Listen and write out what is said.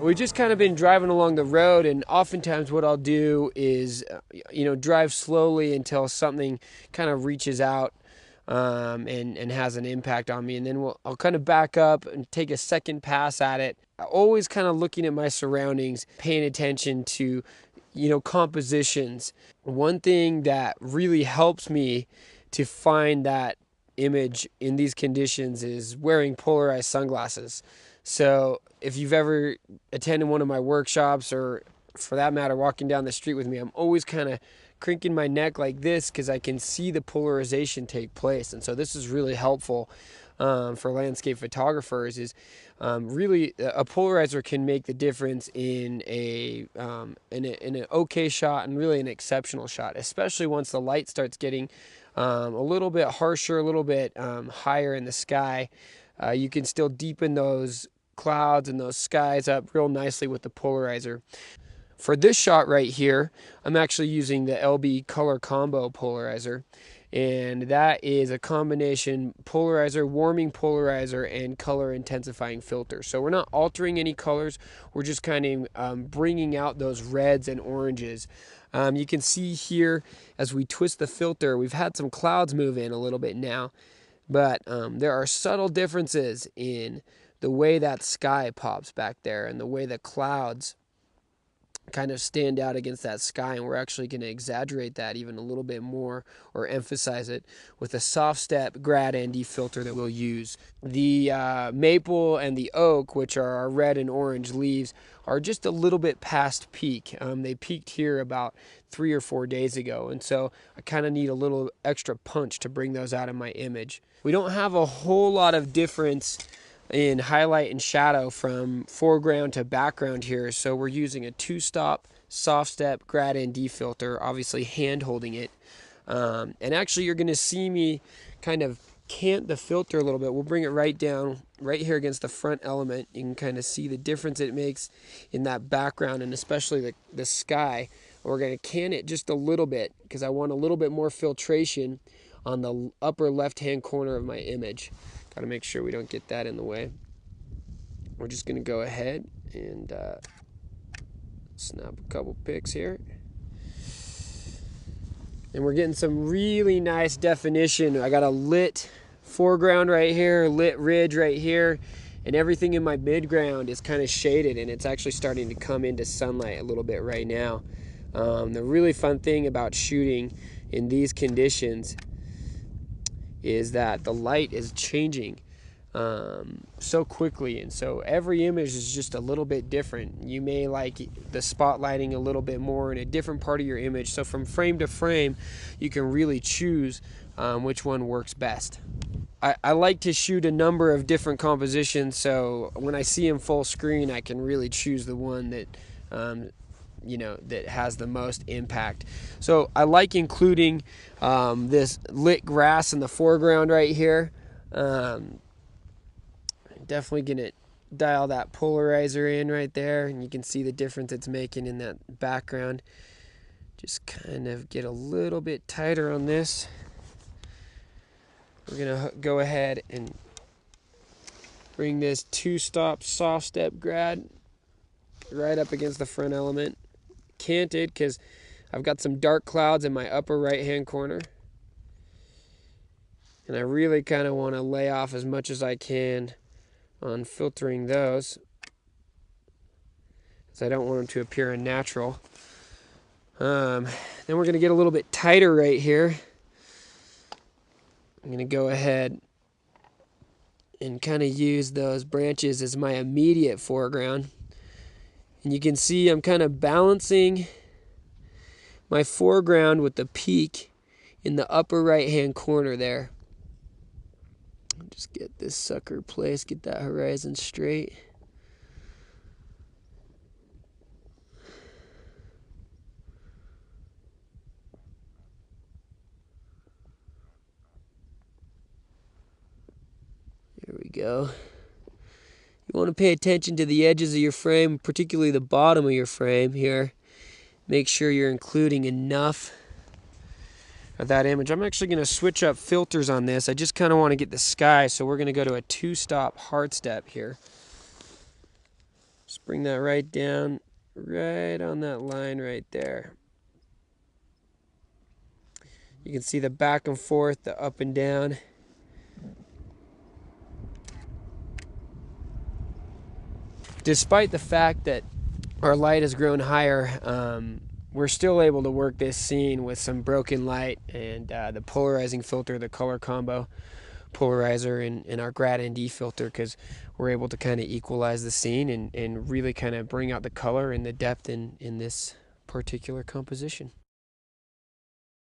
We've just kind of been driving along the road, and oftentimes what I'll do is, drive slowly until something kind of reaches out and has an impact on me, and then I'll kind of back up and take a second pass at it. Always kind of looking at my surroundings, paying attention to, compositions. One thing that really helps me to find that image in these conditions is wearing polarized sunglasses. So if you've ever attended one of my workshops, or for that matter, walking down the street with me, I'm always kind of cranking my neck like this because I can see the polarization take place. And so this is really helpful for landscape photographers. Is really a polarizer can make the difference in an okay shot and really an exceptional shot, especially once the light starts getting a little bit harsher, a little bit higher in the sky. You can still deepen those clouds and those skies up real nicely with the polarizer. For this shot right here, I'm actually using the LB Color Combo polarizer, and that is a combination polarizer, warming polarizer, and color intensifying filter. So we're not altering any colors, we're just kind of bringing out those reds and oranges. You can see here as we twist the filter, we've had some clouds move in a little bit now, but there are subtle differences in the way that sky pops back there and the way the clouds kind of stand out against that sky, and we're actually going to exaggerate that even a little bit more, or emphasize it, with a soft step grad ND filter that we'll use. The maple and the oak, which are our red and orange leaves, are just a little bit past peak. They peaked here about 3 or 4 days ago, and so I kind of need a little extra punch to bring those out of my image. We don't have a whole lot of difference in highlight and shadow from foreground to background here, so we're using a 2-stop soft step grad ND filter, obviously hand holding it, and actually you're going to see me kind of cant the filter a little bit. We'll bring it right down right here against the front element. You can kind of see the difference it makes in that background, and especially the sky. We're going to cant it just a little bit because I want a little bit more filtration on the upper left hand corner of my image. Got to make sure we don't get that in the way. We're just going to go ahead and snap a couple pics here. And we're getting some really nice definition. I got a lit foreground right here, lit ridge right here, and everything in my midground is kind of shaded, and it's actually starting to come into sunlight a little bit right now. The really fun thing about shooting in these conditions is that the light is changing so quickly, and so every image is just a little bit different. You may like the spotlighting a little bit more in a different part of your image, so from frame to frame you can really choose which one works best. I like to shoot a number of different compositions, so when I see them full screen I can really choose the one that that has the most impact. So I like including this lit grass in the foreground right here. Definitely gonna dial that polarizer in right there, and you can see the difference it's making in that background. Just kind of get a little bit tighter on this. We're gonna go ahead and bring this 2-stop soft step grad right up against the front element, canted because I've got some dark clouds in my upper right hand corner, and I really kind of want to lay off as much as I can on filtering those, because I don't want them to appear unnatural. Then we're going to get a little bit tighter right here. I'm going to go ahead and kind of use those branches as my immediate foreground. And you can see I'm kind of balancing my foreground with the peak in the upper right hand corner there. Just get this sucker placed, get that horizon straight. There we go. You want to pay attention to the edges of your frame, particularly the bottom of your frame here. Make sure you're including enough of that image. I'm actually going to switch up filters on this. I just kind of want to get the sky, so we're going to go to a 2-stop hard step here. Just bring that right down, right on that line right there. You can see the back and forth, the up and down. Despite the fact that our light has grown higher, we're still able to work this scene with some broken light and the polarizing filter, the color combo polarizer, and our grad ND filter, because we're able to kind of equalize the scene and really kind of bring out the color and the depth in this particular composition.